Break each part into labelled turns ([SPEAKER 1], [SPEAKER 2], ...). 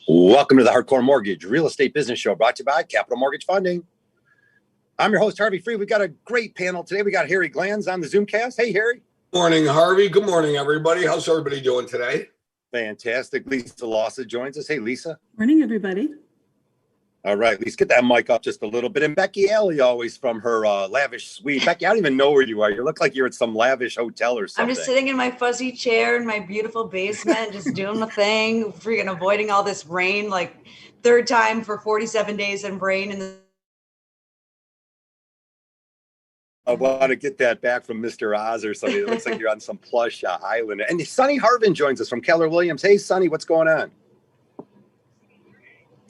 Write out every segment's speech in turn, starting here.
[SPEAKER 1] Welcome to the Hardcore Mortgage Real Estate Business Show, brought to you by Capital Mortgage Funding. I'm your host, Harvey Free. We've got a great panel today. We got Harry Glanz on the Zoomcast. Hey, Harry.
[SPEAKER 2] Morning, Harvey. Good morning, everybody. How's everybody doing today?
[SPEAKER 1] Fantastic. Lisa Lawson joins us. Hey, Lisa.
[SPEAKER 3] Morning, everybody.
[SPEAKER 1] All right, Lisa, get that mic up just a little bit. And Becky Alley, always from her lavish suite. Becky, I don't even know where you are. You look like you're at some lavish hotel or something.
[SPEAKER 4] I'm just sitting in my fuzzy chair in my beautiful basement, just doing my thing, freaking avoiding all this rain, like third time for 47 days in rain. And
[SPEAKER 1] I want to get that back from Mr. Oz or something. It looks like you're on some plush island. And Sonni Harvin joins us from Keller Williams. Hey, Sonni, what's going on?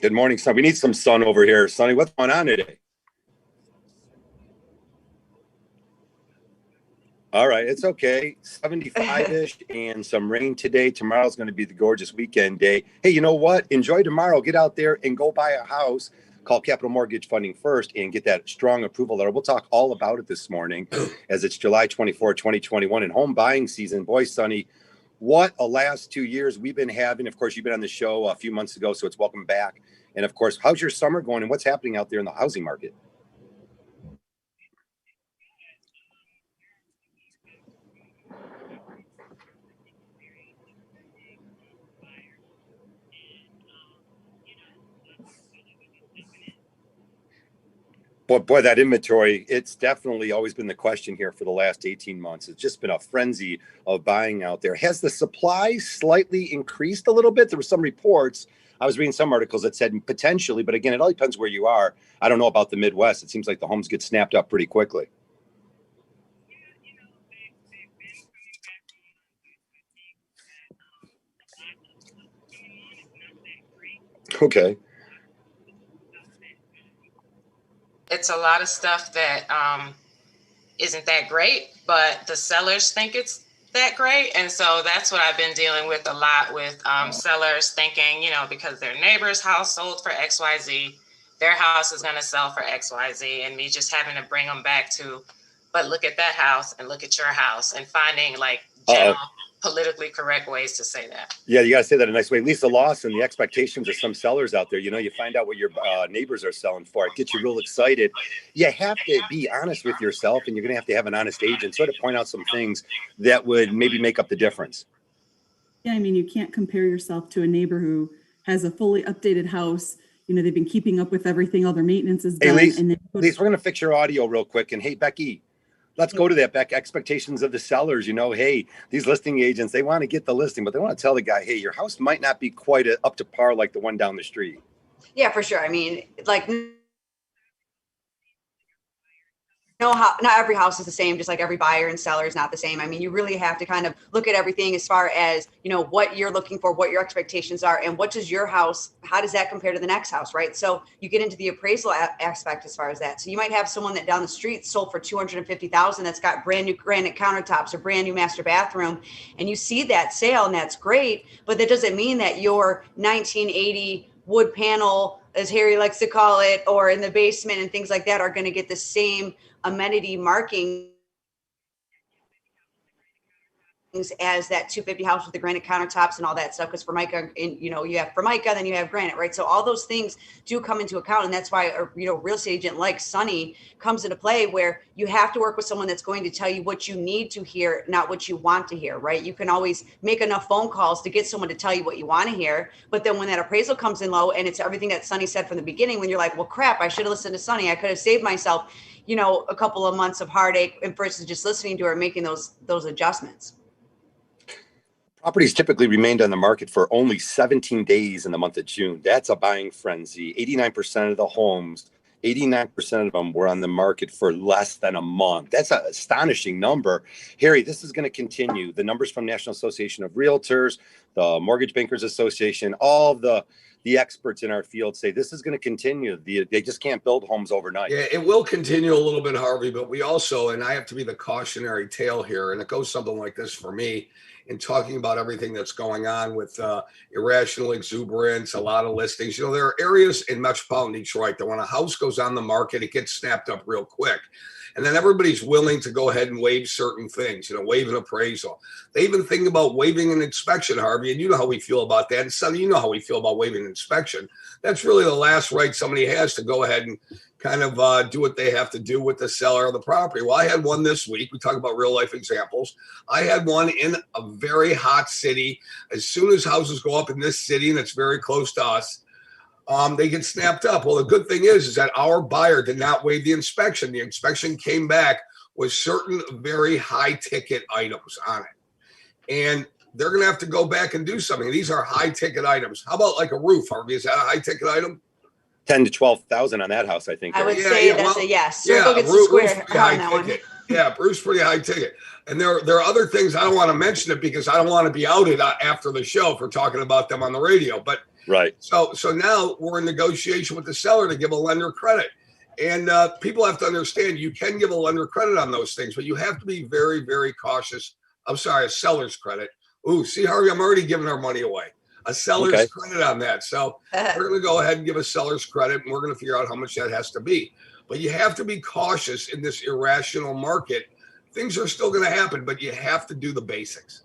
[SPEAKER 1] Good morning, son. We need some sun over here. Sonni, what's going on today? All right, it's okay. 75-ish and some rain today. Tomorrow's going to be the gorgeous weekend day. Hey, you know what? Enjoy tomorrow. Get out there and go buy a house. Call Capital Mortgage Funding first and get that strong approval letter. We'll talk all about it this morning as it's July 24, 2021 and home buying season. Boy, Sonni, what a last 2 years we've been having. Of course, you've been on the show a few months ago, so it's welcome back. And of course, how's your summer going and what's happening out there in the housing market? Boy, that inventory, it's definitely always been the question here for the last 18 months. It's just been a frenzy of buying out there. Has the supply slightly increased a little bit? There were some reports. I was reading some articles that said potentially, but again, it all depends where you are. I don't know about the Midwest. It seems like the homes get snapped up pretty quickly. Okay.
[SPEAKER 5] It's a lot of stuff that isn't that great, but the sellers think it's that great. And so that's what I've been dealing with a lot with sellers thinking, you know, because their neighbor's house sold for XYZ, their house is going to sell for XYZ, and me just having to bring them back to, but look at that house and look at your house, and finding like general politically correct ways to say that.
[SPEAKER 1] Yeah, you got to say that in a nice way. Lisa Lawson, the expectations of some sellers out there, you know, you find out what your neighbors are selling for. It gets you real excited. You have to be honest with yourself, and you're going to have an honest agent sort of point out some things that would maybe make up the difference.
[SPEAKER 3] Yeah, I mean, you can't compare yourself to a neighbor who has a fully updated house. You know, they've been keeping up with everything. All their maintenance is done.
[SPEAKER 1] Hey, Lisa, we're going to fix your audio real quick. And hey, Becky, let's go to that, Beck. Expectations of the sellers. You know, hey, these listing agents, they want to get the listing, but they want to tell the guy, hey, your house might not be quite up to par like the one down the street.
[SPEAKER 4] yeah, for sure. I mean, like, not every house is the same, just like every buyer and seller is not the same. I mean, you really have to kind of look at everything as far as, you know, what you're looking for, what your expectations are, and what does your house, how does that compare to the next house, right? So you get into the appraisal aspect as far as that. So you might have someone that down the street sold for $250,000 that's got brand new granite countertops or brand new master bathroom, and you see that sale, and that's great, but that doesn't mean that your 1980 wood panel, as Harry likes to call it, or in the basement and things like that are going to get the same amenity marking as that 250 house with the granite countertops and all that stuff. Because Formica, you know, you have Formica, then you have granite, right? So all those things do come into account, and that's why a real estate agent like Sonni comes into play, where you have to work with someone that's going to tell you what you need to hear, not what you want to hear, right? You can always make enough phone calls to get someone to tell you what you want to hear, but then when that appraisal comes in low and it's everything that Sonni said from the beginning, when you're like, well, crap, I should have listened to Sonni. I could have saved myself, you know, a couple of months of heartache, and versus just listening to her and making those adjustments.
[SPEAKER 1] Properties typically remained on the market for only 17 days in the month of June. That's a buying frenzy. 89% of the homes, 89% of them were on the market for less than a month. That's an astonishing number. Harry, this is going to continue. The numbers from National Association of Realtors, the Mortgage Bankers Association, all the experts in our field say this is going to continue. They just can't build homes overnight.
[SPEAKER 2] Yeah, it will continue a little bit, Harvey, but we also, and I have to be the cautionary tale here, and it goes something like this for me, in talking about everything that's going on with irrational exuberance, a lot of listings. You know, there are areas in metropolitan Detroit that when a house goes on the market, it gets snapped up real quick. And then everybody's willing to go ahead and waive certain things, waive an appraisal. They even think about waiving an inspection, Harvey, and you know how we feel about that. And Sonny, you know how we feel about waiving an inspection. That's really the last right somebody has to go ahead and kind of do what they have to do with the seller of the property. Well, I had one this week. We talk about real life examples. I had one in a very hot city. As soon as houses go up in this city, and it's very close to us, they get snapped up. Well, the good thing is that our buyer did not waive the inspection. The inspection came back with certain very high ticket items on it. And they're going to have to go back and do something. These are high ticket items. How about like a roof, Harvey? Is that a high ticket item?
[SPEAKER 1] 10 to 12,000 on that house, I think.
[SPEAKER 4] I would say that's a yes. Circle gets a square on that one.
[SPEAKER 2] Yeah, Bruce, pretty high ticket. And there are other things. I don't want to mention it because I don't want to be outed after the show for talking about them on the radio. But
[SPEAKER 1] right.
[SPEAKER 2] So now we're in negotiation with the seller to give a lender credit. And people have to understand you can give a lender credit on those things, but you have to be very, very cautious. I'm sorry, a seller's credit. Ooh, see, Harvey, I'm already giving our money away. A seller's credit on that. So we're going to go ahead and give a seller's credit, and we're going to figure out how much that has to be. But you have to be cautious in this irrational market. Things are still going to happen, but you have to do the basics.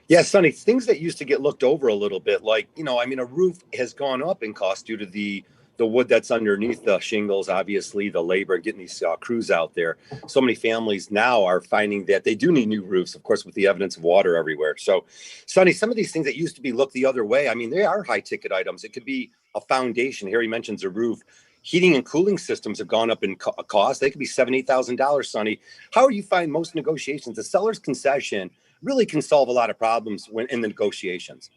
[SPEAKER 1] Yeah, Sonny, things that used to get looked over a little bit, like, a roof has gone up in cost due to the wood that's underneath the shingles, obviously, the labor, getting these crews out there. So many families now are finding that they do need new roofs, of course, with the evidence of water everywhere. So, Sonny, some of these things that used to be looked the other way, they are high-ticket items. It could be a foundation. Here he mentions a roof. Heating and cooling systems have gone up in cost. They could be $7,000, $8,000, Sonny. How do you find most negotiations? The seller's concession really can solve a lot of problems when in the negotiations.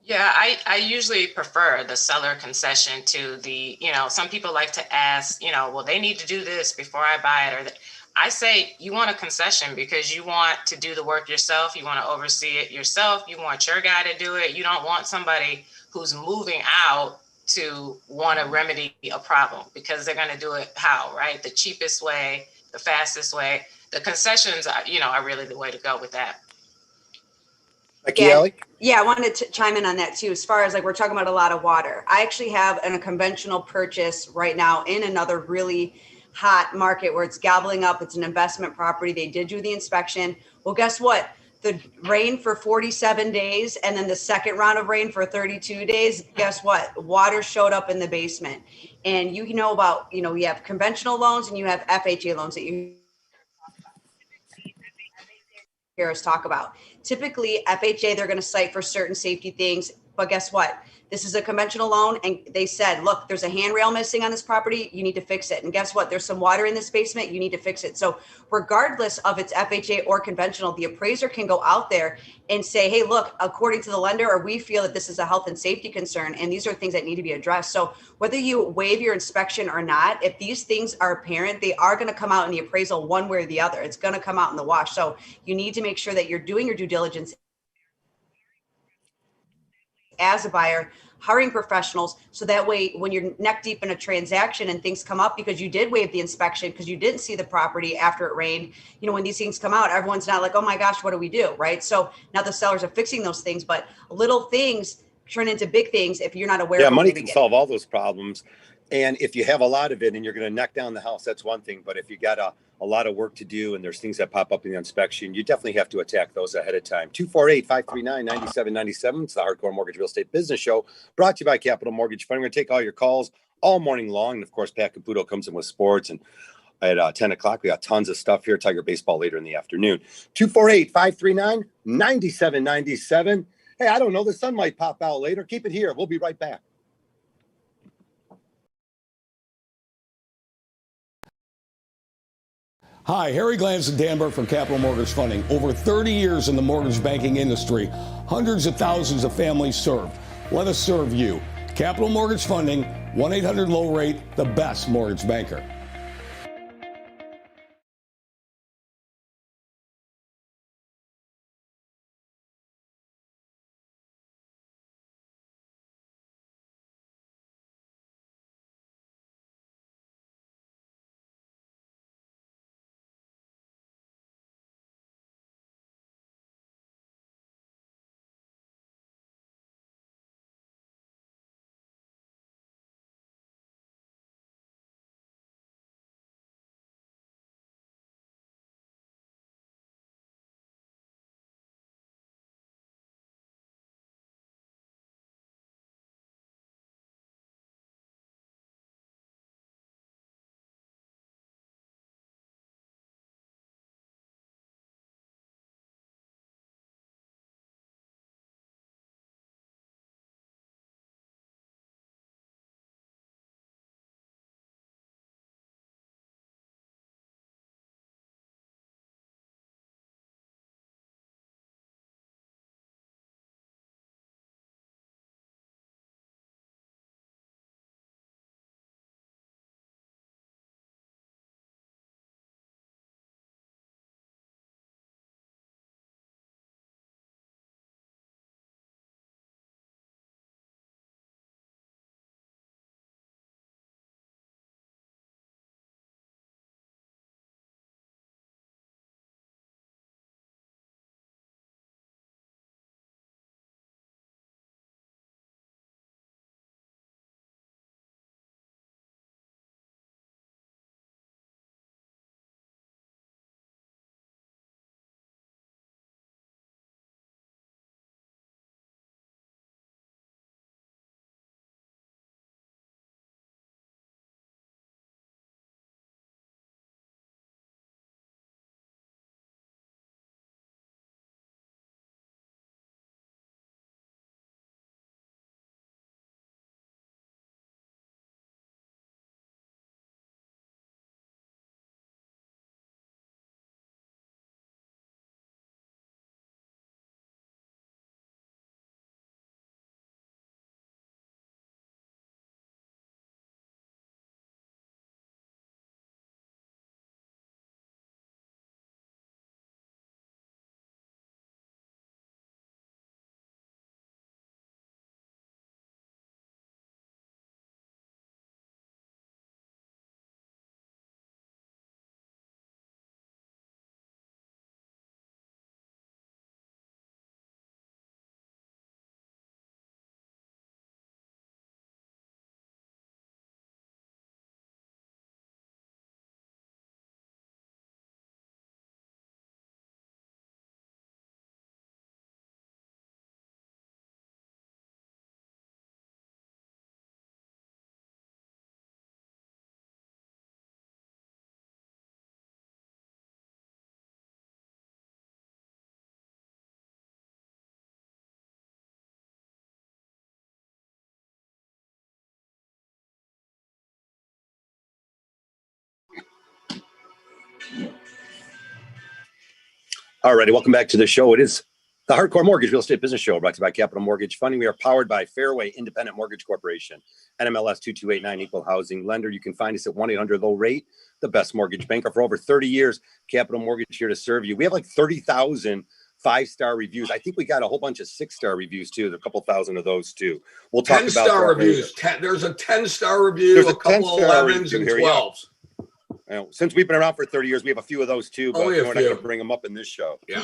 [SPEAKER 5] Yeah, I usually prefer the seller concession to the, some people like to ask, well, they need to do this before I buy it. I say you want a concession because you want to do the work yourself. You want to oversee it yourself. You want your guy to do it. You don't want somebody who's moving out to want to remedy a problem because they're going to do it how, right? The cheapest way, the fastest way. The concessions, are really the way to go with that.
[SPEAKER 4] Yeah, I wanted to chime in on that too. As far as we're talking about a lot of water. I actually have a conventional purchase right now in another really hot market where it's gobbling up. It's an investment property. They did do the inspection. Well, guess what? The rain for 47 days and then the second round of rain for 32 days. Guess what? Water showed up in the basement. And you know about, you have conventional loans and you have FHA loans that you hear us talk about. Typically, FHA, they're going to cite for certain safety things. But guess what? This is a conventional loan. And they said, look, there's a handrail missing on this property. You need to fix it. And guess what? There's some water in this basement. You need to fix it. So regardless of it's FHA or conventional, the appraiser can go out there and say, hey, look, according to the lender, or we feel that this is a health and safety concern. And these are things that need to be addressed. So whether you waive your inspection or not, if these things are apparent, they are going to come out in the appraisal one way or the other. It's going to come out in the wash. So you need to make sure that you're doing your due diligence as a buyer, hiring professionals. So that way, when you're neck deep in a transaction and things come up because you did waive the inspection, because you didn't see the property after it rained, when these things come out, everyone's not like, oh my gosh, what do we do? Right. So now the sellers are fixing those things, but little things turn into big things if you're not aware.
[SPEAKER 1] Yeah, money can solve all those problems. And if you have a lot of it and you're going to knock down the house, that's one thing. But if you got a lot of work to do and there's things that pop up in the inspection, you definitely have to attack those ahead of time. 248-539-9797. It's the Hardcore Mortgage Real Estate Business Show, brought to you by Capital Mortgage Fund. We're going to take all your calls all morning long. And of course, Pat Caputo comes in with sports. And at 10 o'clock, we got tons of stuff here. Tiger baseball later in the afternoon. 248-539-9797. Hey, I don't know. The sun might pop out later. Keep it here. We'll be right back.
[SPEAKER 6] Hi, Harry Glantz and Dan Burke from Capital Mortgage Funding. Over 30 years in the mortgage banking industry, hundreds of thousands of families served. Let us serve you. Capital Mortgage Funding, 1-800-LOW-RATE, the best mortgage banker.
[SPEAKER 1] All righty, welcome back to the show. It is the Hardcore Mortgage Real Estate Business Show, brought to you by Capital Mortgage Funding. We are powered by Fairway Independent Mortgage Corporation, NMLS 2289, equal housing lender. You can find us at 1-800-LOW-RATE, the best mortgage banker for over 30 years. Capital Mortgage here to serve you. We have like 30,000 5-star reviews. I think we got a whole bunch of 6-star reviews too. There's a couple thousand of those too. We'll talk about
[SPEAKER 2] 10-star reviews. There's a 10-star review,
[SPEAKER 1] There's
[SPEAKER 2] a couple 11s and 12s.
[SPEAKER 1] Since we've been around for 30 years, we have a few of those too, but we're not going to bring them up in this show.
[SPEAKER 2] Yeah.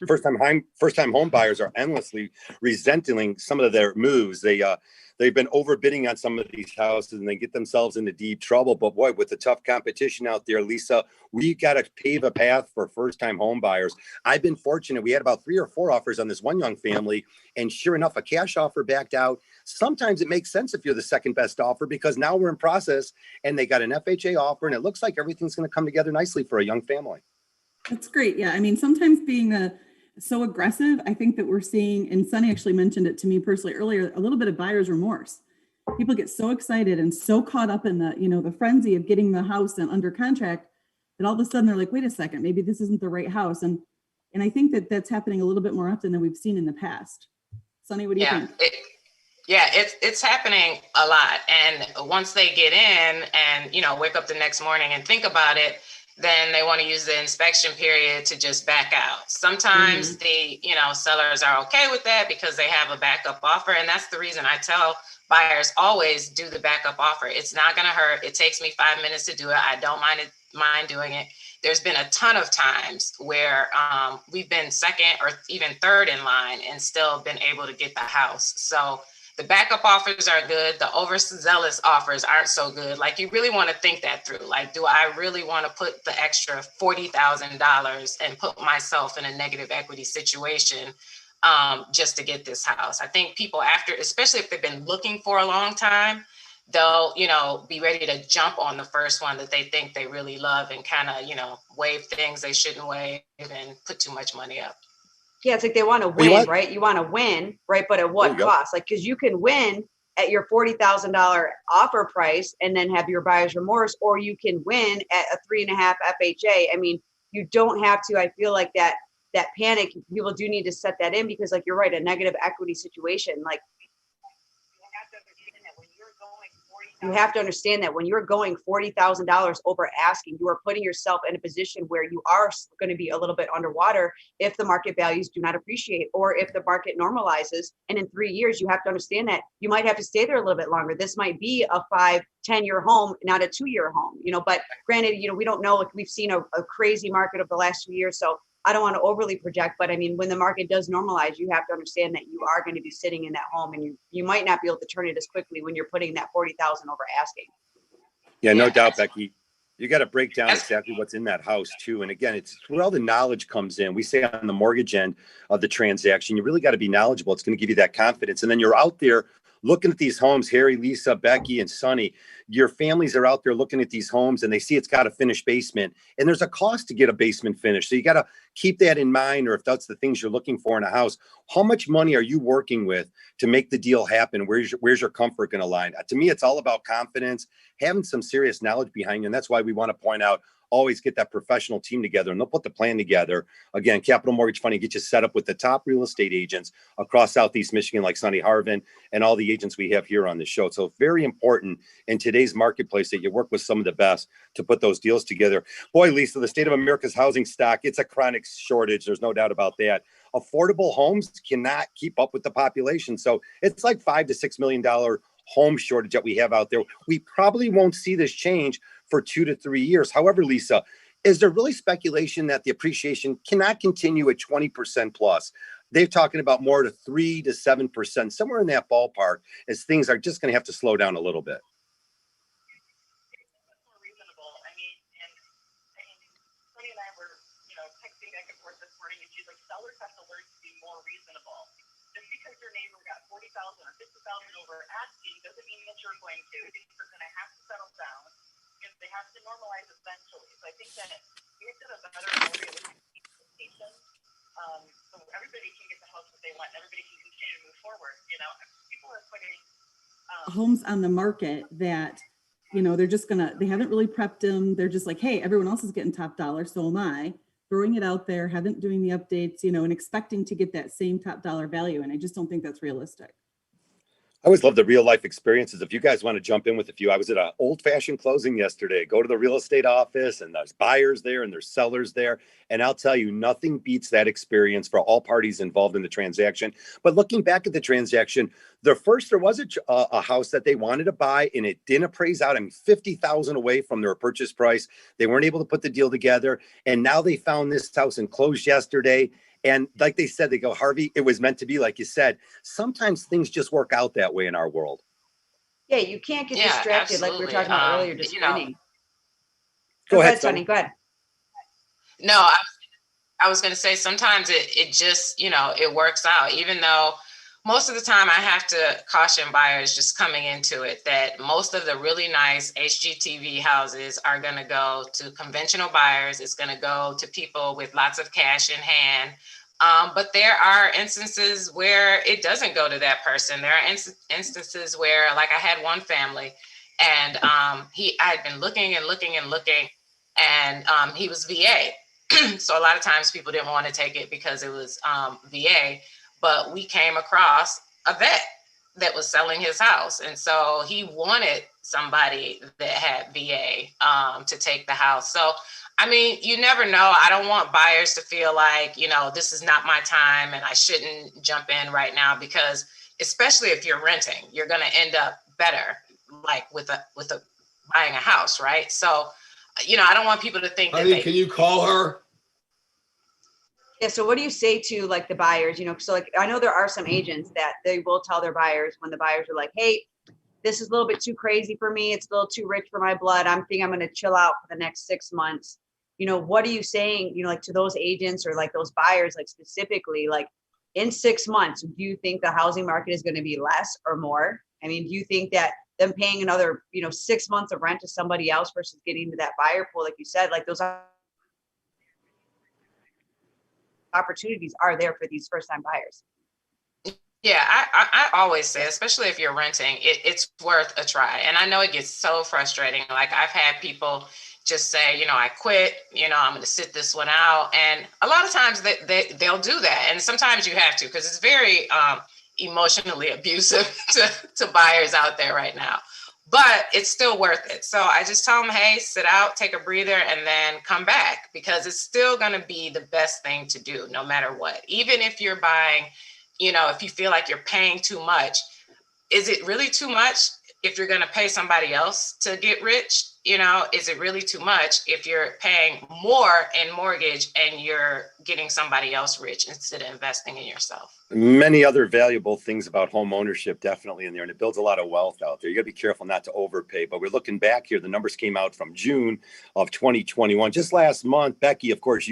[SPEAKER 1] First time home buyers are endlessly resenting some of their moves. They've been overbidding on some of these houses and they get themselves into deep trouble. But boy, with the tough competition out there, Lisa, we got to pave a path for first time home buyers. I've been fortunate. We had about 3 or 4 offers on this one young family, and sure enough, a cash offer backed out. Sometimes it makes sense if you're the second best offer, because now we're in process and they got an FHA offer and it looks like everything's going to come together nicely for a young family.
[SPEAKER 3] That's great. Yeah. I mean, sometimes being so aggressive, I think that we're seeing, and Sonni actually mentioned it to me personally earlier, a little bit of buyer's remorse. People get so excited and so caught up in the frenzy of getting the house and under contract that all of a sudden they're like, wait a second, maybe this isn't the right house. And I think that that's happening a little bit more often than we've seen in the past. Sonni, what do you think?
[SPEAKER 5] It's happening a lot. And once they get in and, wake up the next morning and think about it, then they want to use the inspection period to just back out. Sometimes the sellers are okay with that because they have a backup offer. And that's the reason I tell buyers always do the backup offer. It's not going to hurt. It takes me 5 minutes to do it. I don't mind doing it. There's been a ton of times where we've been second or even third in line and still been able to get the house. So the backup offers are good. The overzealous offers aren't so good. Like, you really want to think that through. Like, do I really want to put the extra $40,000 and put myself in a negative equity situation just to get this house? I think people especially if they've been looking for a long time, they'll, be ready to jump on the first one that they think they really love and kind of, waive things they shouldn't waive and put too much money up.
[SPEAKER 4] Yeah, it's like they want to win, right? You want to win, right? But at what cost? Like, because you can win at your $40,000 offer price and then have your buyer's remorse, or you can win at a 3.5 FHA. I mean, you don't have to. I feel like that panic, people do need to set that in, because, like, you're right, a negative equity situation, like, you have to understand that when you're going $40,000 over asking, you are putting yourself in a position where you are going to be a little bit underwater if the market values do not appreciate, or if the market normalizes. And in 3 years, you have to understand that you might have to stay there a little bit longer. This might be a 5-10 year home, not a 2-year home, but granted, we don't know. Like, we've seen a crazy market over the last 2 years. So I don't want to overly project, but I mean, when the market does normalize, you have to understand that you are going to be sitting in that home, and you might not be able to turn it as quickly when you're putting that $40,000 over asking.
[SPEAKER 1] Yeah, no doubt, Becky. You got to break down exactly what's in that house too. And again, it's where all the knowledge comes in. We say on the mortgage end of the transaction, you really got to be knowledgeable. It's going to give you that confidence. And then you're out there looking at these homes, Harry, Lisa, Becky, and Sonni. Your families are out there looking at these homes and they see it's got a finished basement, and there's a cost to get a basement finished. So you got to keep that in mind, or if that's the things you're looking for in a house, how much money are you working with to make the deal happen? Where's your comfort going to lie? To me, it's all about confidence, having some serious knowledge behind you. And that's why we want to point out, always get that professional team together and they'll put the plan together. Again, Capital Mortgage Funding get you set up with the top real estate agents across Southeast Michigan, like Sonni, Harvin, and all the agents we have here on the show. So very important in today's marketplace that you work with some of the best to put those deals together. Boy, Lisa, the state of America's housing stock, it's a chronic shortage. There's no doubt about that. Affordable homes cannot keep up with the population. So it's like $5 to $6 million home shortage that we have out there. We probably won't see this change for 2 to 3 years. However, Lisa, is there really speculation that the appreciation cannot continue at 20% plus? They're talking about more to 3 to 7%, somewhere in that ballpark, as things are just going to have to slow down a little bit.
[SPEAKER 7] Or 50,000 over asking doesn't mean that you're going to. Things are going to have to settle down, and they have to normalize eventually. So I think that we have to have a better expectation, so everybody can get the house that they want. Everybody can continue to move forward. People are putting
[SPEAKER 3] homes on the market that they're just they haven't really prepped them. They're just like, hey, everyone else is getting top dollar, so am I. throwing it out there, haven't doing the updates, and expecting to get that same top dollar value. And I just don't think that's realistic.
[SPEAKER 1] I always love the real life experiences. If you guys want to jump in with a few, I was at an old fashioned closing yesterday. Go to the real estate office and there's buyers there and there's sellers there. And I'll tell you, nothing beats that experience for all parties involved in the transaction. But looking back at the transaction, there was a house that they wanted to buy and it didn't appraise out. I mean, $50,000 away from their purchase price. They weren't able to put the deal together. And now they found this house and closed yesterday. And like they said, they go, Harvey, it was meant to be. Like you said, sometimes things just work out that way in our world.
[SPEAKER 4] Yeah, you can't get distracted
[SPEAKER 5] absolutely.
[SPEAKER 4] like we were talking about earlier, just winning.
[SPEAKER 1] Go ahead,
[SPEAKER 4] Sonni. Go ahead.
[SPEAKER 5] No, I was going to say sometimes it just, it works out, even though most of the time I have to caution buyers just coming into it that most of the really nice HGTV houses are going to go to conventional buyers. It's going to go to people with lots of cash in hand. But there are instances where it doesn't go to that person. There are instances where, like, I had one family and I had been looking and looking and looking, and he was VA. So a lot of times people didn't want to take it because it was VA, but we came across a vet that was selling his house. And so he wanted somebody that had VA to take the house. So I mean, you never know. I don't want buyers to feel like, this is not my time and I shouldn't jump in right now, because especially if you're renting, you're going to end up better, like with buying a house, right? So, I don't want people to think
[SPEAKER 2] Honey, can you call her?
[SPEAKER 4] Yeah. So what do you say to like the buyers, so like, I know there are some agents that they will tell their buyers when the buyers are like, hey, this is a little bit too crazy for me. It's a little too rich for my blood. I'm going to chill out for the next 6 months. What are you saying, like to those agents or like those buyers, like specifically, like in 6 months, do you think the housing market is going to be less or more? I mean, do you think that them paying another, 6 months of rent to somebody else versus getting to that buyer pool, like you said, like those opportunities are there for these first time buyers?
[SPEAKER 5] Yeah, I always say, especially if you're renting, it's worth a try. And I know it gets so frustrating. Like I've had people just say, I quit, I'm going to sit this one out. And a lot of times they'll do that. And sometimes you have to, because it's very emotionally abusive to buyers out there right now. But it's still worth it. So I just tell them, hey, sit out, take a breather, and then come back, because it's still going to be the best thing to do no matter what. Even if you're buying, if you feel like you're paying too much, is it really too much if you're going to pay somebody else to get rich? Is it really too much if you're paying more in mortgage and you're getting somebody else rich instead of investing in yourself?
[SPEAKER 1] Many other valuable things about home ownership definitely in there, and it builds a lot of wealth out there. You got to be careful not to overpay. But we're looking back here. The numbers came out from June of 2021, just last month. Becky, of course,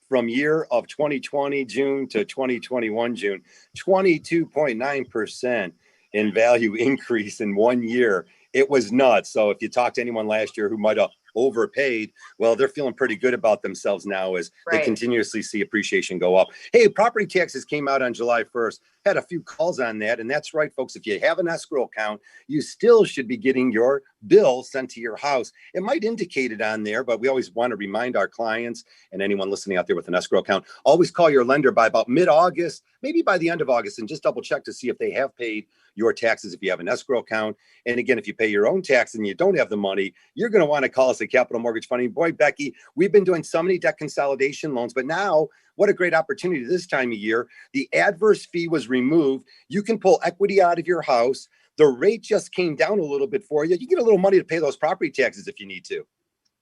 [SPEAKER 1] from year of 2020 June to 2021 June, 22.9% in value increase in 1 year. It was nuts. So if you talk to anyone last year who might have overpaid, well, they're feeling pretty good about themselves now as they continuously see appreciation go up. Hey, property taxes came out on July 1st. Had a few calls on that. And that's right, folks. If you have an escrow account, you still should be getting your bill sent to your house. It might indicate it on there, but we always want to remind our clients and anyone listening out there with an escrow account, always call your lender by about mid-August, maybe by the end of August, and just double check to see if they have paid your taxes if you have an escrow account. And again, if you pay your own tax and you don't have the money, you're going to want to call us at Capital Mortgage Funding. Boy, Becky, we've been doing so many debt consolidation loans, but now what a great opportunity this time of year. The adverse fee was removed. You can pull equity out of your house. The rate just came down a little bit for you. You get a little money to pay those property taxes if you need to.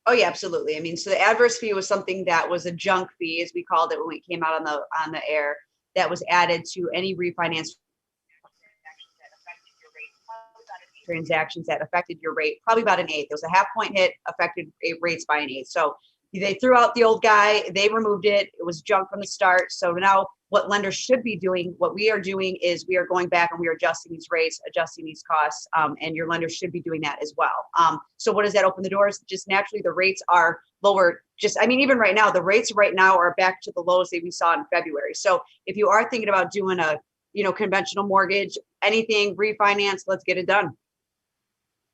[SPEAKER 4] Oh yeah, absolutely. I mean, so the adverse fee was something that was a junk fee, as we called it when it came out on the air, that was added to any refinance transactions that affected your rate, probably about an eighth. There was a 0.5 point hit, affected rates by an eighth. So they threw out the old guy, they removed it. It was junk from the start. So now what lenders should be doing, what we are doing is we are going back and we are adjusting these rates, adjusting these costs, and your lenders should be doing that as well. So what does that open the doors? Just naturally the rates are lower. Even right now, the rates right now are back to the lows that we saw in February. So if you are thinking about doing a conventional mortgage, anything refinance, let's get it done.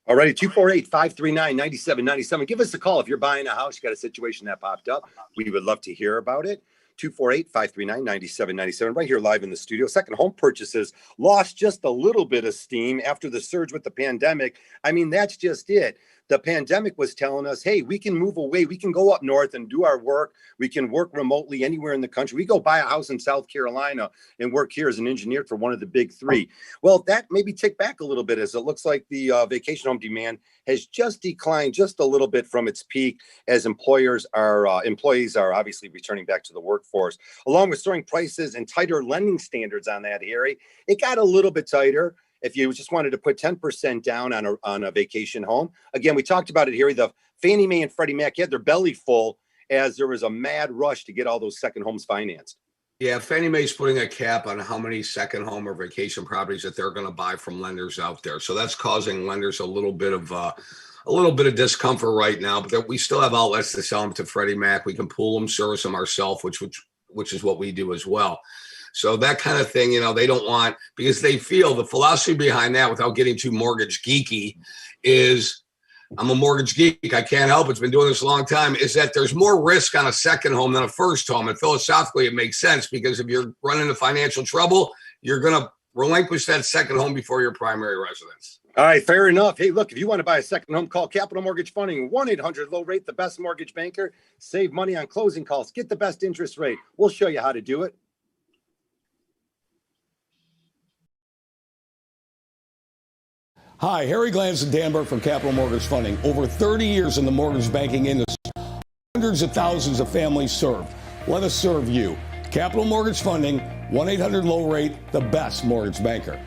[SPEAKER 1] All righty, 248-539-9797. Give us a call if you're buying a house, you got a situation that popped up. We would love to hear about it. 248-539-9797, right here live in the studio. Second home purchases lost just a little bit of steam after the surge with the pandemic. I mean, that's just it. The pandemic was telling us, hey, we can move away. We can go up north and do our work. We can work remotely anywhere in the country. We go buy a house in South Carolina and work here as an engineer for one of the big three. Well, that maybe ticked back a little bit as it looks like the vacation home demand has just declined just a little bit from its peak as employees are obviously returning back to the workforce. Along with soaring prices and tighter lending standards on that, Harry, it got a little bit tighter. If you just wanted to put 10% down on a vacation home, again, we talked about it here. The Fannie Mae and Freddie Mac had their belly full as there was a mad rush to get all those second homes financed.
[SPEAKER 2] Yeah, Fannie Mae's putting a cap on how many second home or vacation properties that they're going to buy from lenders out there. So that's causing lenders a little bit of discomfort right now. But we still have outlets to sell them to Freddie Mac. We can pool them, service them ourselves, which is what we do as well. So that kind of thing, they don't want, because they feel the philosophy behind that, without getting too mortgage geeky, is I'm a mortgage geek. I can't help it. It's been doing this a long time. Is that there's more risk on a second home than a first home. And philosophically, it makes sense, because if you're running into financial trouble, you're going to relinquish that second home before your primary residence.
[SPEAKER 1] All right, fair enough. Hey, look, if you want to buy a second home, call Capital Mortgage Funding, 1-800-LOW-RATE, the best mortgage banker. Save money on closing costs. Get the best interest rate. We'll show you how to do it.
[SPEAKER 6] Hi, Harry Glanz and Danberg from Capital Mortgage Funding. Over 30 years in the mortgage banking industry, hundreds of thousands of families served. Let us serve you. Capital Mortgage Funding, 1-800-LOW-RATE, the best mortgage banker.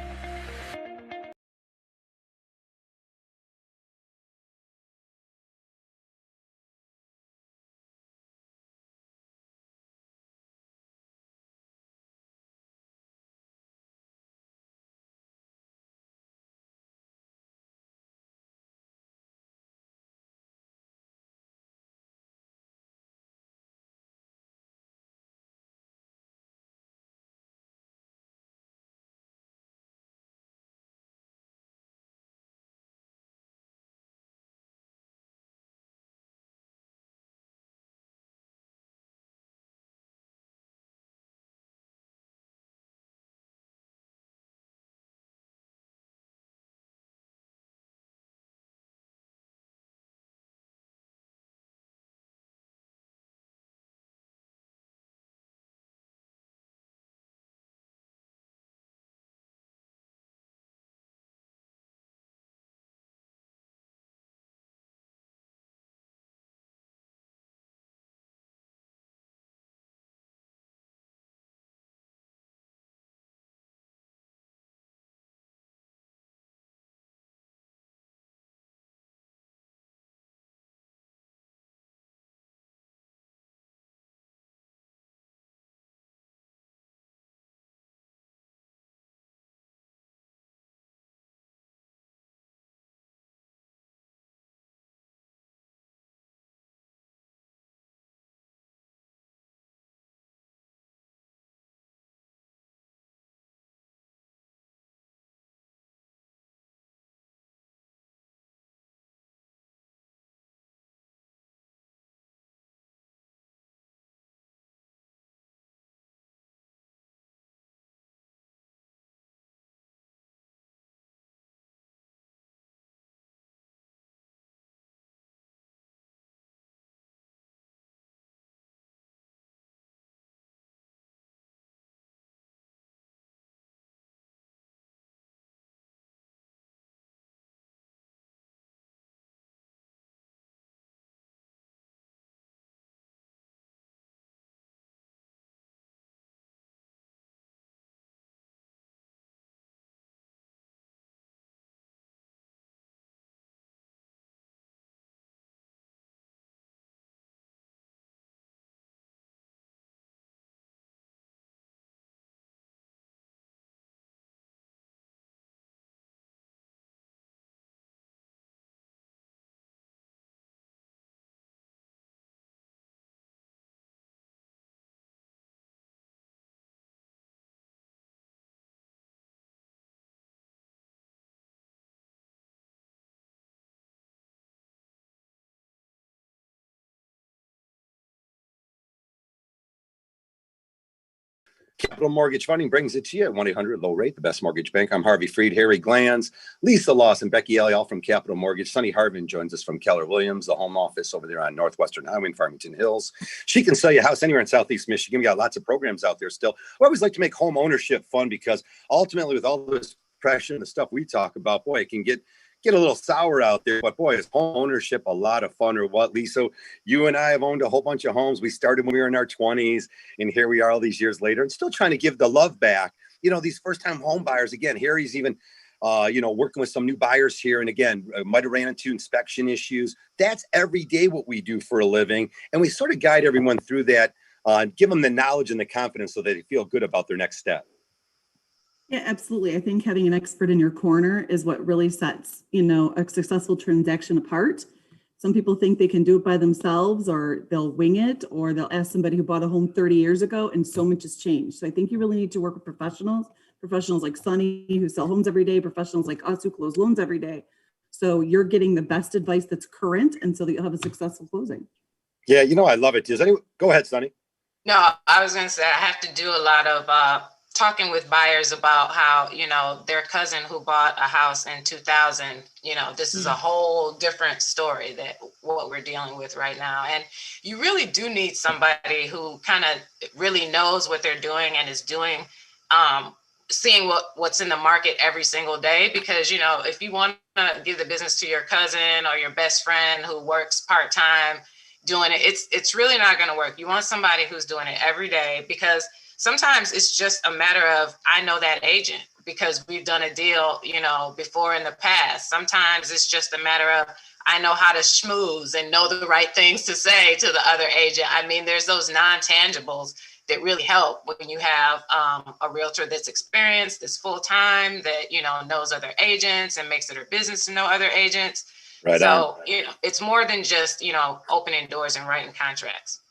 [SPEAKER 1] Capital Mortgage Funding brings it to you at 1-800-LOW-RATE, the best mortgage bank. I'm Harvey Freed, Harry Glanz, Lisa Lawson, Becky Ellie, all from Capital Mortgage. Sonni Harvin joins us from Keller Williams, the home office over there on Northwestern Highway in Farmington Hills. She can sell you a house anywhere in Southeast Michigan. We got lots of programs out there still. We always like to make home ownership fun because ultimately with all this pressure and the stuff we talk about, boy, it can get a little sour out there, but boy, is home ownership a lot of fun or what, Lisa? You and I have owned a whole bunch of homes. We started when we were in our 20s, and here we are all these years later and still trying to give the love back. You know, these first-time home buyers, again, Harry's even, working with some new buyers here. And again, might have ran into inspection issues. That's every day what we do for a living. And we sort of guide everyone through that, give them the knowledge and the confidence so that they feel good about their next step.
[SPEAKER 3] Yeah, absolutely. I think having an expert in your corner is what really sets, a successful transaction apart. Some people think they can do it by themselves, or they'll wing it, or they'll ask somebody who bought a home 30 years ago, and so much has changed. So I think you really need to work with professionals like Sonni, who sell homes every day, professionals like us who close loans every day. So you're getting the best advice that's current, and so that you'll have a successful closing.
[SPEAKER 1] Yeah, I love it. Go ahead, Sonni.
[SPEAKER 5] No, I was going to say I have to do a lot of talking with buyers about how, their cousin who bought a house in 2000, this is a whole different story that what we're dealing with right now. And you really do need somebody who kind of really knows what they're doing and is doing, seeing what's in the market every single day. Because, if you want to give the business to your cousin or your best friend who works part-time doing it, it's really not going to work. You want somebody who's doing it every day, because sometimes it's just a matter of, I know that agent because we've done a deal, before in the past. Sometimes it's just a matter of, I know how to schmooze and know the right things to say to the other agent. I mean, there's those non-tangibles that really help when you have a realtor that's experienced, that's full-time, that, knows other agents and makes it her business to know other agents. Right. So, it's more than just, opening doors and writing contracts.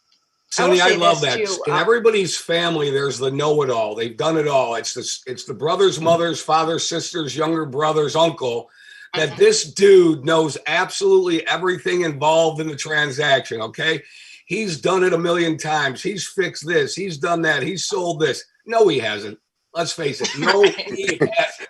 [SPEAKER 2] Sonni, I love that. In everybody's family, there's the know-it-all. They've done it all. It's the brothers, mothers, fathers, sisters, younger brothers, uncle, that this dude knows absolutely everything involved in the transaction, okay? He's done it a million times. He's fixed this. He's done that. He's sold this. No, he hasn't. Let's face it. No, he hasn't.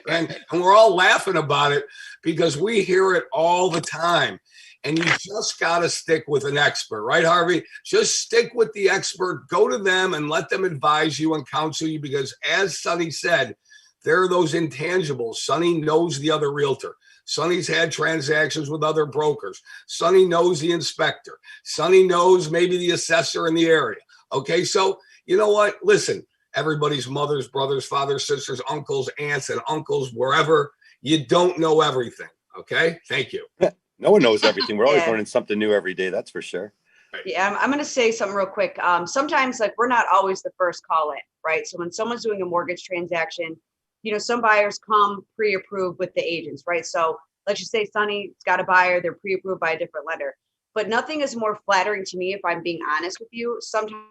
[SPEAKER 2] And we're all laughing about it because we hear it all the time. And you just got to stick with an expert, right, Harvey? Just stick with the expert, go to them and let them advise you and counsel you, because as Sonni said, there are those intangibles. Sonni knows the other realtor. Sonny's had transactions with other brokers. Sonni knows the inspector. Sonni knows maybe the assessor in the area. Okay, so you know what? Listen, everybody's mothers, brothers, fathers, sisters, uncles, aunts, and uncles, wherever. You don't know everything. Okay, thank you.
[SPEAKER 1] No one knows everything. We're always learning something new every day. That's for sure.
[SPEAKER 4] Yeah, I'm going to say something real quick. Sometimes we're not always the first call in, right? So when someone's doing a mortgage transaction, some buyers come pre-approved with the agents, right? So let's just say Sonny's got a buyer, they're pre-approved by a different lender. But nothing is more flattering to me, if I'm being honest with you, sometimes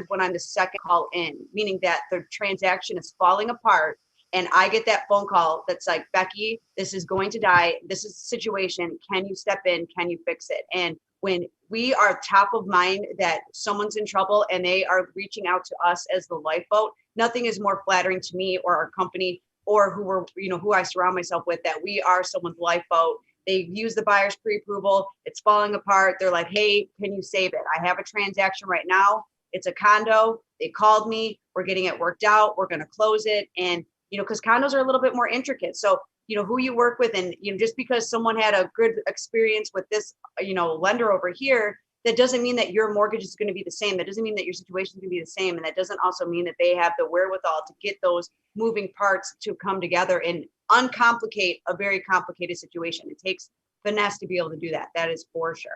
[SPEAKER 4] when I'm the second call in, meaning that the transaction is falling apart, and I get that phone call that's like, Becky, this is going to die. This is the situation. Can you step in? Can you fix it? And when we are top of mind that someone's in trouble and they are reaching out to us as the lifeboat, nothing is more flattering to me or our company or who I surround myself with, that we are someone's lifeboat. They use the buyer's pre-approval. It's falling apart. They're like, hey, can you save it? I have a transaction right now. It's a condo. They called me. We're getting it worked out. We're going to close it. And because condos are a little bit more intricate. So, who you work with, and, just because someone had a good experience with this, lender over here, that doesn't mean that your mortgage is going to be the same. That doesn't mean that your situation is going to be the same. And that doesn't also mean that they have the wherewithal to get those moving parts to come together and uncomplicate a very complicated situation. It takes finesse to be able to do that. That is for sure.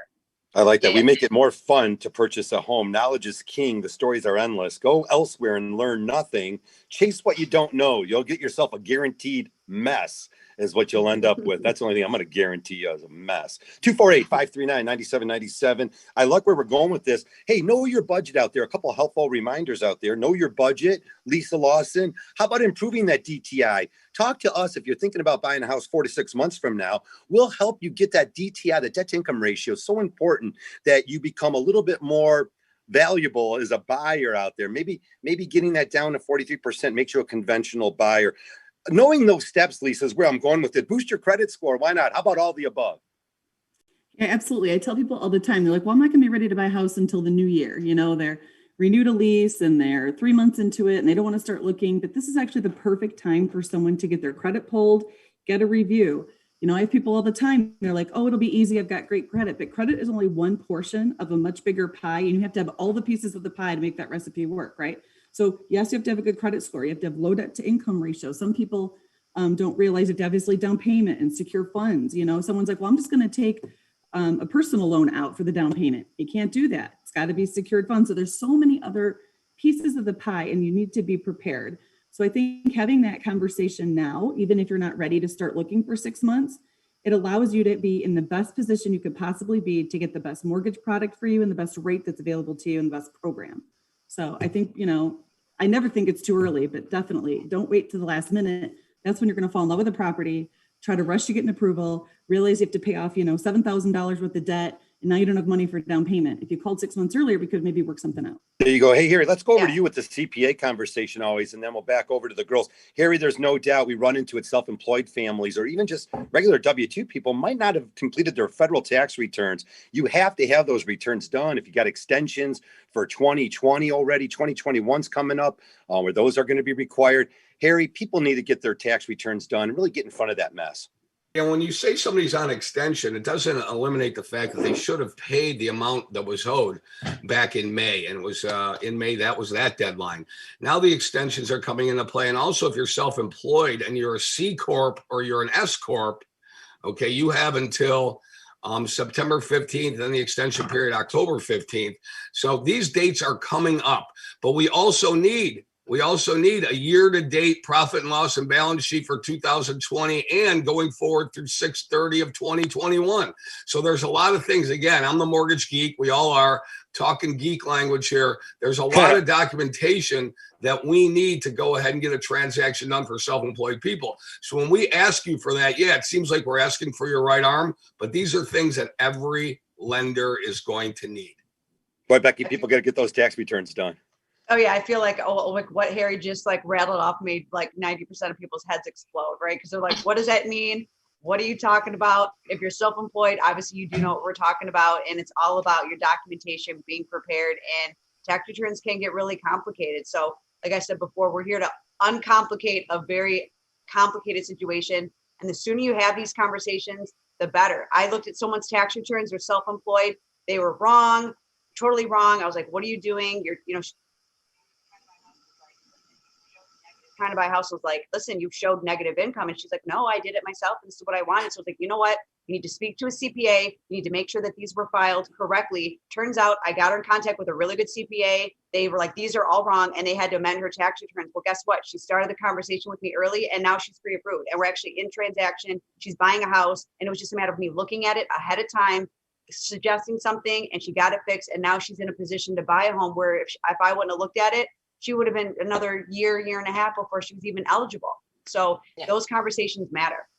[SPEAKER 1] I like that. We make it more fun to purchase a home. Knowledge is king. The stories are endless. Go elsewhere and learn nothing. Chase what you don't know. You'll get yourself a guaranteed mess is what you'll end up with. That's the only thing I'm going to guarantee you is a mess. 248-539-9797. I like where we're going with this. Hey, know your budget out there. A couple of helpful reminders out there. Know your budget. Lisa Lawson. How about improving that DTI? Talk to us if you're thinking about buying a house 4 to 6 months from now. We'll help you get that DTI, the debt to income ratio, so important that you become a little bit more valuable as a buyer out there. Maybe getting that down to 43% makes you a conventional buyer. Knowing those steps, Lisa, is where I'm going with it. Boost your credit score. Why not? How about all the above?
[SPEAKER 3] Yeah, absolutely. I tell people all the time, they're like, well, I'm not going to be ready to buy a house until the new year. They're renewed a lease and they're 3 months into it and they don't want to start looking. But this is actually the perfect time for someone to get their credit pulled, get a review. I have people all the time, they're like, oh, it'll be easy. I've got great credit. But credit is only one portion of a much bigger pie. And you have to have all the pieces of the pie to make that recipe work, right? So yes, you have to have a good credit score. You have to have low debt to income ratio. Some people don't realize you have to obviously down payment and secure funds. Someone's like, well, I'm just going to take a personal loan out for the down payment. You can't do that. It's got to be secured funds. So there's so many other pieces of the pie and you need to be prepared. So I think having that conversation now, even if you're not ready to start looking for 6 months, it allows you to be in the best position you could possibly be to get the best mortgage product for you and the best rate that's available to you and the best program. So I think, I never think it's too early, but definitely don't wait to the last minute. That's when you're going to fall in love with the property, try to rush to get an approval, realize you have to pay off, $7,000 worth of debt, and now you don't have money for down payment. If you called 6 months earlier, we could maybe work something out.
[SPEAKER 1] There you go. Hey, Harry, let's go over to you with the CPA conversation always, and then we'll back over to the girls. Harry, there's no doubt we run into it. Self-employed families or even just regular W-2 people might not have completed their federal tax returns. You have to have those returns done. If you got extensions for 2020 already, 2021's coming up, where those are going to be required. Harry, people need to get their tax returns done and really get in front of that mess.
[SPEAKER 2] And when you say somebody's on extension, it doesn't eliminate the fact that they should have paid the amount that was owed back in May. And it was in May, that was that deadline. Now the extensions are coming into play. And also, if you're self-employed and you're a C Corp or you're an S Corp, okay, you have until September 15th and the extension period, October 15th. So these dates are coming up. But we also need a year-to-date profit and loss and balance sheet for 2020 and going forward through 6/30 of 2021. So there's a lot of things. Again, I'm the mortgage geek. We all are talking geek language here. There's a lot of documentation that we need to go ahead and get a transaction done for self-employed people. So when we ask you for that, it seems like we're asking for your right arm, but these are things that every lender is going to need.
[SPEAKER 1] Boy, Becky, people got to get those tax returns done.
[SPEAKER 4] Oh yeah, I feel like what Harry just rattled off made 90% of people's heads explode, right? Because they're like, what does that mean? What are you talking about? If you're self-employed, obviously you do know what we're talking about, and it's all about your documentation, being prepared, and tax returns can get really complicated. So like I said before, we're here to uncomplicate a very complicated situation. And the sooner you have these conversations, the better. I looked at someone's tax returns, they're self-employed. They were wrong, totally wrong. I was like, what are you doing? Trying to buy a house was like, listen, you showed negative income. And she's like, no, I did it myself. And this is what I wanted. So I was like, you know what? You need to speak to a CPA. You need to make sure that these were filed correctly. Turns out I got her in contact with a really good CPA. They were like, these are all wrong. And they had to amend her tax returns. Well, guess what? She started the conversation with me early and now she's pre-approved. And we're actually in transaction. She's buying a house. And it was just a matter of me looking at it ahead of time, suggesting something, and she got it fixed. And now she's in a position to buy a home where if I wouldn't have looked at it, she would have been another year and a half before she was even eligible. So those conversations matter.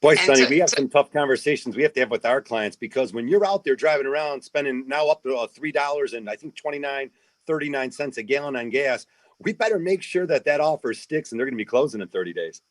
[SPEAKER 1] Boy, Sonny, we have some tough conversations we have to have with our clients, because when you're out there driving around spending now up to $3 and I think 39 cents a gallon on gas, we better make sure that offer sticks and they're going to be closing in 30 days.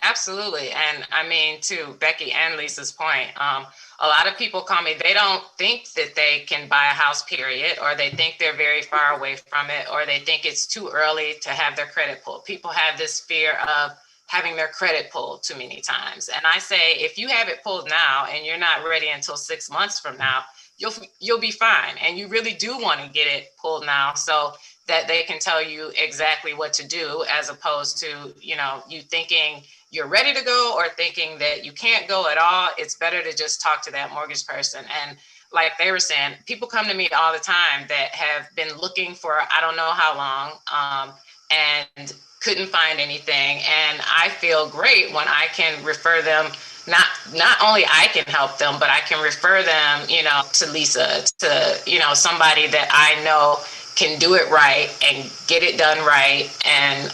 [SPEAKER 5] Absolutely. And I mean, to Becky and Lisa's point, a lot of people call me, they don't think that they can buy a house, period, or they think they're very far away from it, or they think it's too early to have their credit pulled. People have this fear of having their credit pulled too many times. And I say, if you have it pulled now and you're not ready until 6 months from now, you'll be fine. And you really do want to get it pulled now so that they can tell you exactly what to do, as opposed to, you thinking you're ready to go or thinking that you can't go at all. It's better to just talk to that mortgage person. And like they were saying, people come to me all the time that have been looking for, I don't know how long, and couldn't find anything. And I feel great when I can refer them. Not only I can help them, but I can refer them, to Lisa, to, somebody that I know can do it right and get it done right. And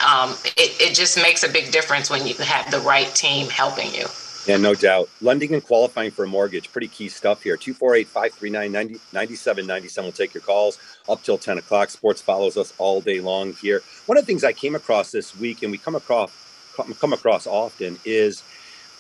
[SPEAKER 5] it just makes a big difference when you have the right team helping you.
[SPEAKER 1] Yeah, no doubt. Lending and qualifying for a mortgage, pretty key stuff here. 248-539-9797. We'll take your calls up till 10 o'clock. Sports follows us all day long here. One of the things I came across this week, and we come across often, is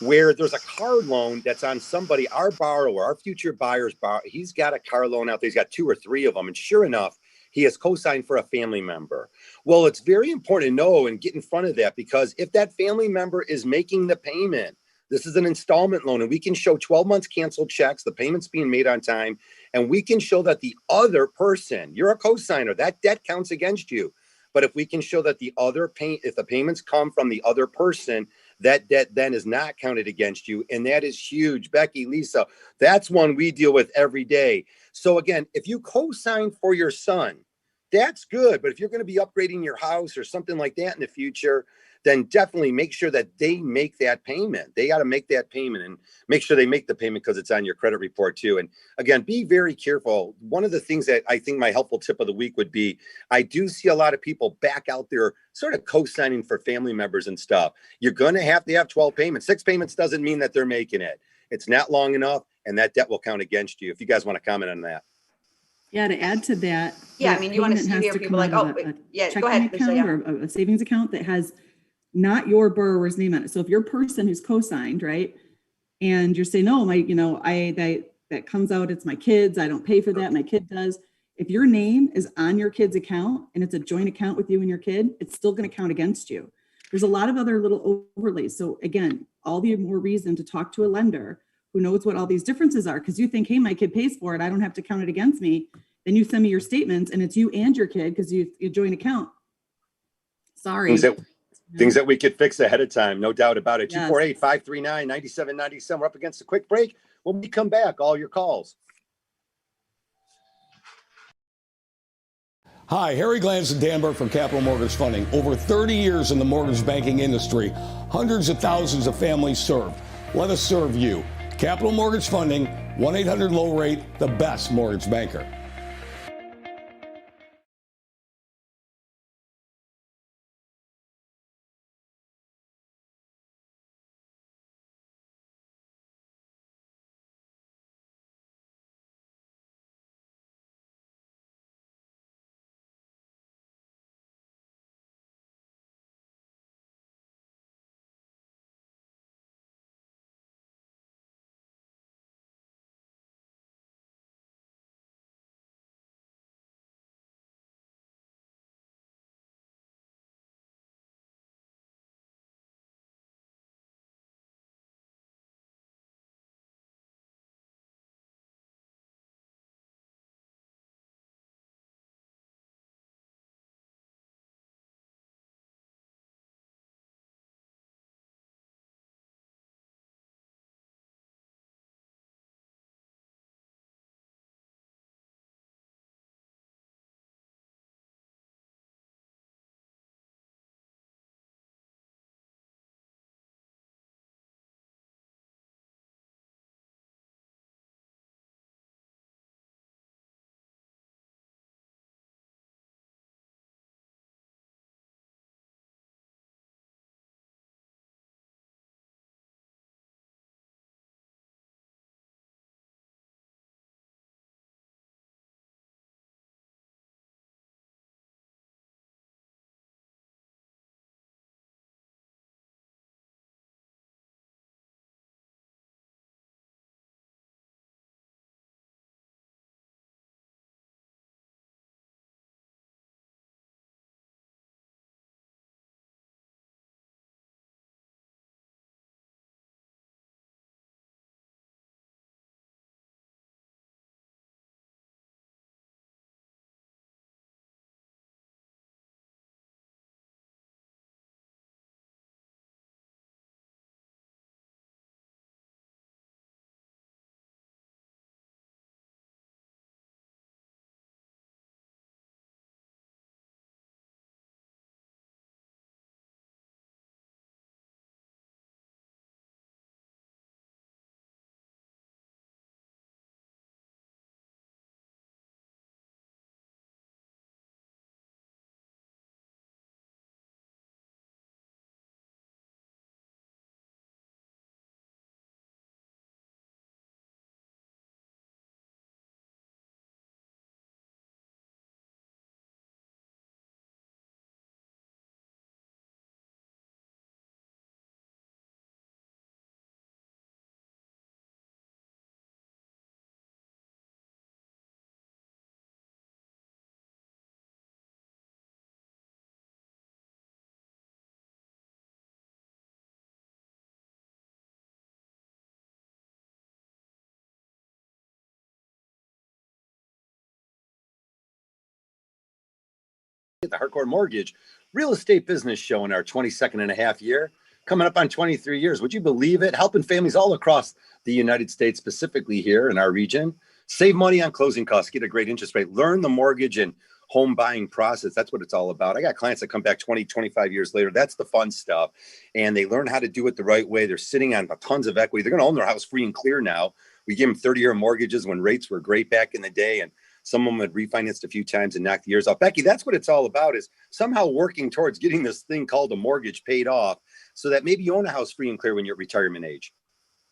[SPEAKER 1] where there's a car loan that's on somebody, our borrower, our future buyer's borrower. He's got a car loan out there. He's got 2 or 3 of them. And sure enough, he has co-signed for a family member. Well, it's very important to know and get in front of that, because if that family member is making the payment, this is an installment loan, and we can show 12 months canceled checks, the payment's being made on time, and we can show that the other person, you're a co-signer, that debt counts against you. But if we can show that if the payments come from the other person, that debt then is not counted against you. And that is huge. Becky, Lisa, that's one we deal with every day. So again, if you co-sign for your son, that's good. But if you're going to be upgrading your house or something like that in the future, then definitely make sure that they make that payment. They got to make that payment, and make sure they make the payment because it's on your credit report too. And again, be very careful. One of the things that I think my helpful tip of the week would be, I do see a lot of people back out there sort of co-signing for family members and stuff. You're going to have 12 payments. 6 payments doesn't mean that they're making it. It's not long enough, and that debt will count against you. If you guys want to comment on that.
[SPEAKER 3] Yeah, to add to that.
[SPEAKER 4] Yeah, I mean, you want to see
[SPEAKER 3] payment has
[SPEAKER 4] here people
[SPEAKER 3] come
[SPEAKER 4] like,
[SPEAKER 3] out
[SPEAKER 4] oh,
[SPEAKER 3] of a
[SPEAKER 4] yeah,
[SPEAKER 3] checking
[SPEAKER 4] go ahead, Lisa,
[SPEAKER 3] account
[SPEAKER 4] yeah.
[SPEAKER 3] or a savings account that has not your borrower's name on it. So if your person who's co-signed, right, and you're saying, no, that comes out, it's my kids, I don't pay for that, my kid does. If your name is on your kid's account and it's a joint account with you and your kid, it's still going to count against you. There's a lot of other little overlays. So again, all the more reason to talk to a lender who knows what all these differences are, because you think, hey, my kid pays for it, I don't have to count it against me. Then you send me your statements and it's you and your kid because you joint account. Sorry.
[SPEAKER 1] Things that we could fix ahead of time, no doubt about it.
[SPEAKER 3] Yes.
[SPEAKER 1] 248-539-9797. We're up against a quick break. When we come back, all your calls.
[SPEAKER 6] Hi, Harry Glantz and Dan Burke from Capital Mortgage Funding. Over 30 years in the mortgage banking industry, hundreds of thousands of families served. Let us serve you. Capital Mortgage Funding, 1-800-LOW-RATE, the best mortgage banker.
[SPEAKER 1] at the Hardcore Mortgage Real Estate Business Show in our 22nd and a half year, coming up on 23 years. Would you believe it? Helping families all across the United States, specifically here in our region, save money on closing costs, get a great interest rate, learn the mortgage and home buying process. That's what it's all about. I got clients that come back 20, 25 years later. That's the fun stuff. And they learn how to do it the right way. They're sitting on tons of equity. They're going to own their house free and clear now. We gave them 30-year mortgages when rates were great back in the day. And some of them had refinanced a few times and knocked the years off. Becky, that's what it's all about, is somehow working towards getting this thing called a mortgage paid off so that maybe you own a house free and clear when you're at retirement age.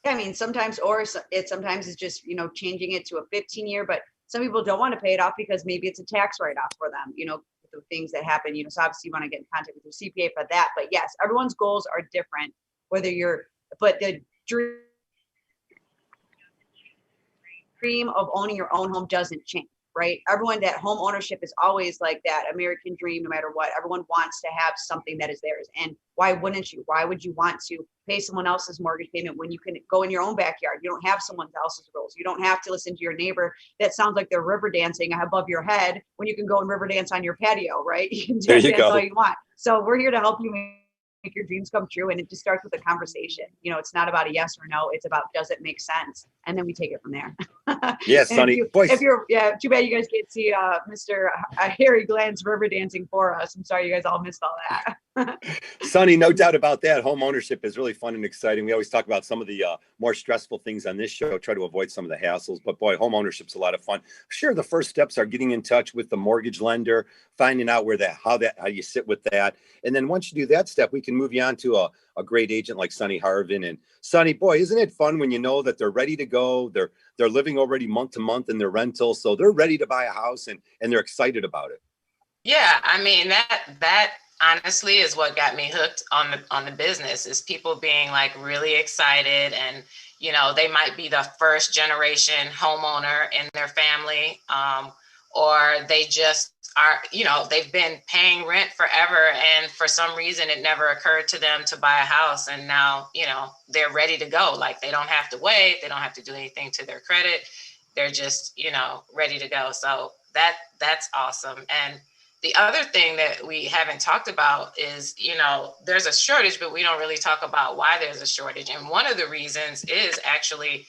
[SPEAKER 4] Yeah, I mean, sometimes it's just, changing it to a 15-year, but some people don't want to pay it off because maybe it's a tax write-off for them, the things that happen, so obviously you want to get in contact with your CPA for that. But yes, everyone's goals are different, but the dream of owning your own home doesn't change, right? Everyone, that home ownership is always like that American dream, no matter what. Everyone wants to have something that is theirs. And why wouldn't you? Why would you want to pay someone else's mortgage payment when you can go in your own backyard? You don't have someone else's rules. You don't have to listen to your neighbor that sounds like they're river dancing above your head when you can go and river dance on your patio, right? You can dance all you want. So we're here to help you make your dreams come true. And it just starts with a conversation. It's not about a yes or no. It's about, does it make sense? And then we take it from there.
[SPEAKER 1] Yes, Sonni.
[SPEAKER 4] Too bad you guys can't see Mr. Harry Glenn's river dancing for us. I'm sorry you guys all missed all that.
[SPEAKER 1] Sonni, no doubt about that. Home ownership is really fun and exciting. We always talk about some of the more stressful things on this show, try to avoid some of the hassles. But boy, home ownership's a lot of fun. Sure, the first steps are getting in touch with the mortgage lender, finding out how you sit with that. And then once you do that step, we can move you on to a great agent like Sonni Harvin. And Sonni, boy, isn't it fun when you know that they're ready to go? They're living already month to month in their rental, so they're ready to buy a house and they're excited about it.
[SPEAKER 5] Yeah, I mean that honestly is what got me hooked on the business, is people being like really excited, and they might be the first generation homeowner in their family, or they just are, they've been paying rent forever, and for some reason it never occurred to them to buy a house, and now they're ready to go. Like, they don't have to wait, they don't have to do anything to their credit, they're just ready to go. So that's awesome. And the other thing that we haven't talked about is, there's a shortage, but we don't really talk about why there's a shortage. And one of the reasons is actually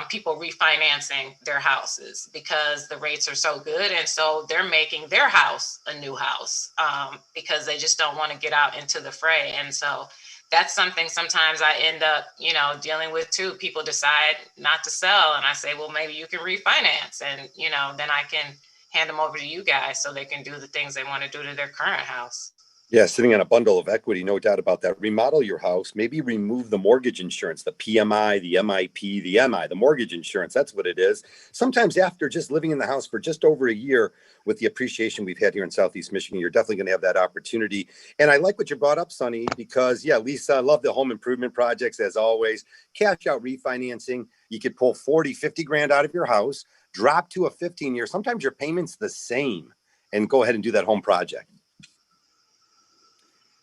[SPEAKER 5] people refinancing their houses because the rates are so good. And so they're making their house a new house because they just don't want to get out into the fray. And so that's something sometimes I end up, dealing with too. People decide not to sell, and I say, well, maybe you can refinance, and, then I can hand them over to you guys so they can do the things they want to do to their current house.
[SPEAKER 1] Yeah, sitting on a bundle of equity, no doubt about that. Remodel your house, maybe remove the mortgage insurance, the PMI, the MIP, the MI, the mortgage insurance. That's what it is. Sometimes after just living in the house for just over a year, with the appreciation we've had here in Southeast Michigan, you're definitely going to have that opportunity. And I like what you brought up, Sonni, because Lisa, I love the home improvement projects as always. Cash out refinancing. You could pull 40, 50 grand out of your house, drop to a 15-year. Sometimes your payment's the same, and go ahead and do that home project.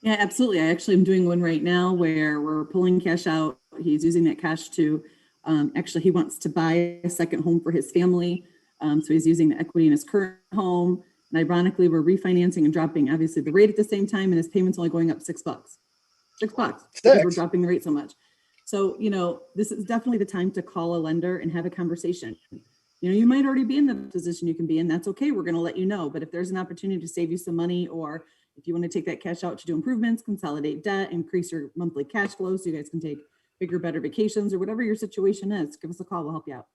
[SPEAKER 3] Yeah, absolutely. I actually am doing one right now where we're pulling cash out. He's using that cash to, he wants to buy a second home for his family. So he's using the equity in his current home. And ironically, we're refinancing and dropping, obviously, the rate at the same time, and his payment's only going up $6. $6 because we're dropping the rate so much. So, this is definitely the time to call a lender and have a conversation. You might already be in the position you can be in. That's okay. We're going to let you know. But if there's an opportunity to save you some money, or if you want to take that cash out to do improvements, consolidate debt, increase your monthly cash flow so you guys can take bigger, better vacations, or whatever your situation is, give us a call. We'll help you out.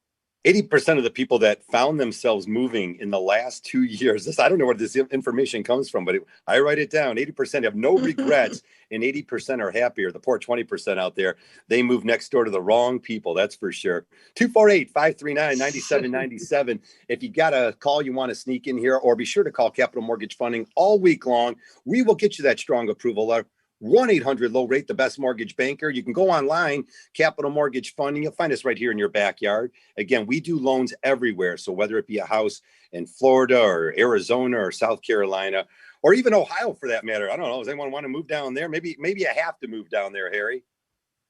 [SPEAKER 1] 80% of the people that found themselves moving in the last 2 years, I don't know where this information comes from, but I write it down. 80% have no regrets and 80% are happier. The poor 20% out there, they move next door to the wrong people. That's for sure. 248-539-9797. If you got a call you want to sneak in here, or be sure to call Capital Mortgage Funding all week long. We will get you that strong approval letter. 1-800-LOW-RATE, the best mortgage banker. You can go online, Capital Mortgage Funding. You'll find us right here in your backyard. Again, we do loans everywhere. So whether it be a house in Florida or Arizona or South Carolina, or even Ohio for that matter. I don't know. Does anyone want to move down there? Maybe you have to move down there, Harry.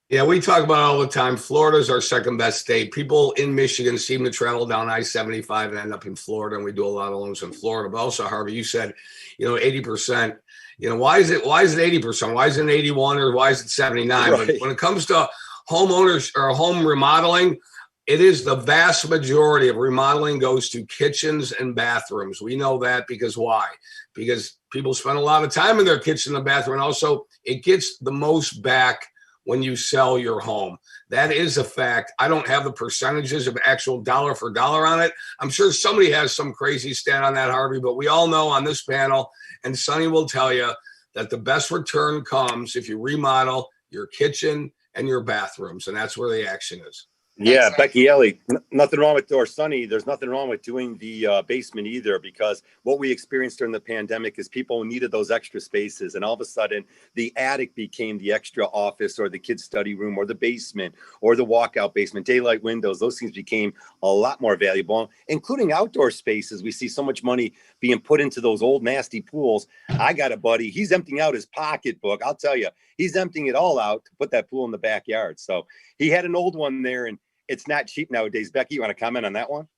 [SPEAKER 2] Yeah, we talk about it all the time. Florida's our second best state. People in Michigan seem to travel down I-75 and end up in Florida, and we do a lot of loans in Florida. But also, Harvey, you said, 80%. Why is it 80%? Why isn't it 81 or why is it 79?
[SPEAKER 1] Right.
[SPEAKER 2] But when it comes to homeowners or home remodeling, it is the vast majority of remodeling goes to kitchens and bathrooms. We know that because why? Because people spend a lot of time in their kitchen and bathroom, and also it gets the most back when you sell your home. That is a fact. I don't have the percentages of actual dollar for dollar on it. I'm sure somebody has some crazy stat on that, Harvey, but we all know on this panel, and Sonni will tell you, that the best return comes if you remodel your kitchen and your bathrooms, and that's where the action is.
[SPEAKER 1] Yeah,
[SPEAKER 5] Exactly.
[SPEAKER 1] Becky Ellie, nothing wrong with, or Sonny, there's nothing wrong with doing the basement either, because what we experienced during the pandemic is people needed those extra spaces. And all of a sudden, the attic became the extra office or the kids' study room or the basement or the walkout basement, daylight windows. Those things became a lot more valuable, including outdoor spaces. We see so much money being put into those old, nasty pools. I got a buddy, he's emptying out his pocketbook. I'll tell you, he's emptying it all out to put that pool in the backyard. So he had an old one there, and it's not cheap nowadays. Becky, you want to comment on that one?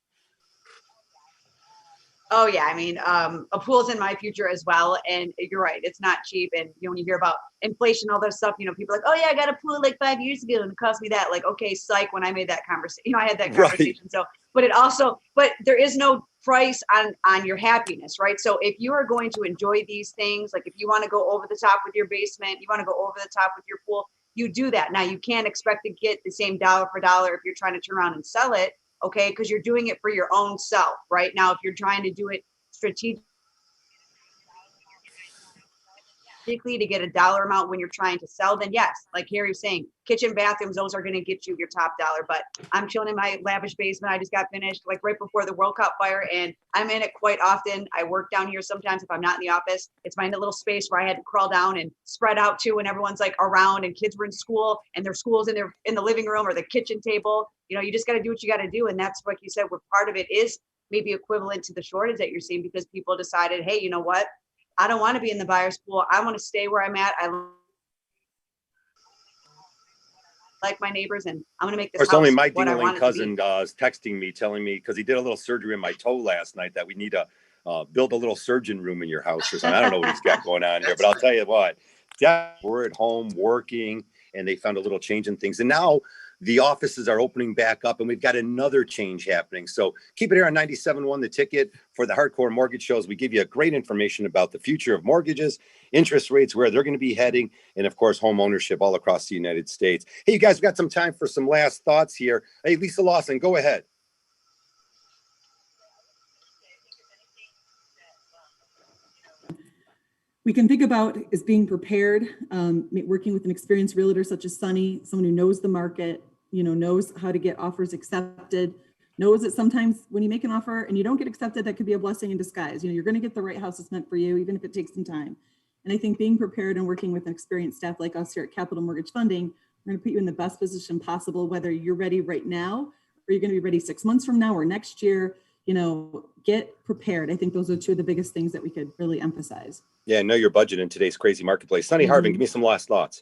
[SPEAKER 4] Oh yeah, I mean, a pool's in my future as well, and you're right, it's not cheap. And when you hear about inflation, all that stuff, people are like, oh yeah, I got a pool like 5 years ago, and it cost me that. Like, okay, psych. When I made that conversation, I had that conversation. Right. So, but there is no price on your happiness, right? So if you are going to enjoy these things, like if you want to go over the top with your basement, you want to go over the top with your pool, you do that. Now you can't expect to get the same dollar for dollar if you're trying to turn around and sell it. Okay, because you're doing it for your own self, right? Now, if you're trying to do it strategically to get a dollar amount when you're trying to sell, then yes, like Harry was saying, kitchen, bathrooms, those are going to get you your top dollar. But I'm chilling in my lavish basement. I just got finished like right before the World Cup fire, and I'm in it quite often. I work down here sometimes if I'm not in the office. It's my little space where I had to crawl down and spread out to when everyone's like around and kids were in school and their school's in the living room or the kitchen table. You just got to do what you got to do. And that's, like you said, where part of it is maybe equivalent to the shortage that you're seeing, because people decided, hey, you know what? I don't want to be in the buyer's pool. I want to stay where I'm at. I like my neighbors, and I'm going to make this house
[SPEAKER 1] only my
[SPEAKER 4] what I
[SPEAKER 1] dingling
[SPEAKER 4] want it to
[SPEAKER 1] cousin
[SPEAKER 4] be.
[SPEAKER 1] is texting me, telling me, because he did a little surgery in my toe last night, that we need to build a little surgeon room in your house or something. I don't know what he's got going on here, but I'll tell you what, we're at home working, and they found a little change in things. And now the offices are opening back up, and we've got another change happening. So keep it here on 97.1 The Ticket for the Hardcore Mortgage Shows. We give you great information about the future of mortgages, interest rates, where they're going to be heading, and of course, home ownership all across the United States. Hey, you guys, we've got some time for some last thoughts here. Hey, Lisa Lawson, go ahead.
[SPEAKER 3] We can think about is being prepared, working with an experienced realtor such as Sonni, someone who knows the market, knows how to get offers accepted, knows that sometimes when you make an offer and you don't get accepted, that could be a blessing in disguise. You're going to get the right house that's meant for you, even if it takes some time. And I think being prepared and working with an experienced staff like us here at Capital Mortgage Funding, we're going to put you in the best position possible, whether you're ready right now or you're going to be ready 6 months from now or next year. Get prepared. I think those are two of the biggest things that we could really emphasize.
[SPEAKER 1] Yeah, know your budget in today's crazy marketplace. Sonni, Harvin, give me some last thoughts.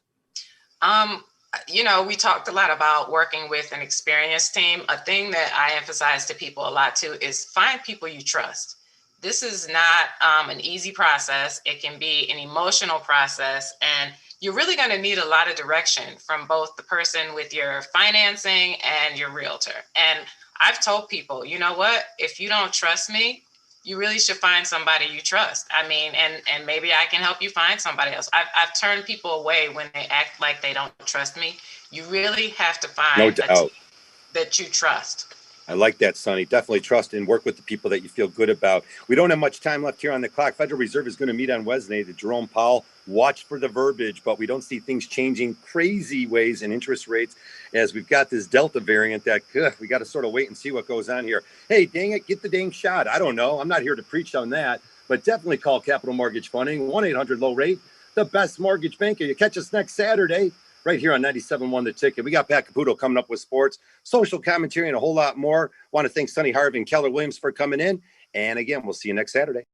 [SPEAKER 5] We talked a lot about working with an experienced team. A thing that I emphasize to people a lot too is find people you trust. This is not an easy process. It can be an emotional process, and you're really going to need a lot of direction from both the person with your financing and your realtor. And I've told people, you know what, if you don't trust me, you really should find somebody you trust. I mean, and maybe I can help you find somebody else. I've turned people away when they act like they don't trust me. You really have to find
[SPEAKER 1] no doubt
[SPEAKER 5] that you trust.
[SPEAKER 1] I like that, Sonni. Definitely trust and work with the people that you feel good about. We don't have much time left here on the clock. Federal Reserve is going to meet on Wednesday. The Jerome Powell, watch for the verbiage, but we don't see things changing crazy ways in interest rates as we've got this Delta variant that we got to sort of wait and see what goes on here. Hey, dang it, get the dang shot. I don't know. I'm not here to preach on that, but definitely call Capital Mortgage Funding, 1-800-LOW-RATE, the best mortgage banker. You catch us next Saturday right here on 97.1 The Ticket. We got Pat Caputo coming up with sports, social commentary, and a whole lot more. Want to thank Sonni, Harvin, Keller Williams for coming in. And again, we'll see you next Saturday.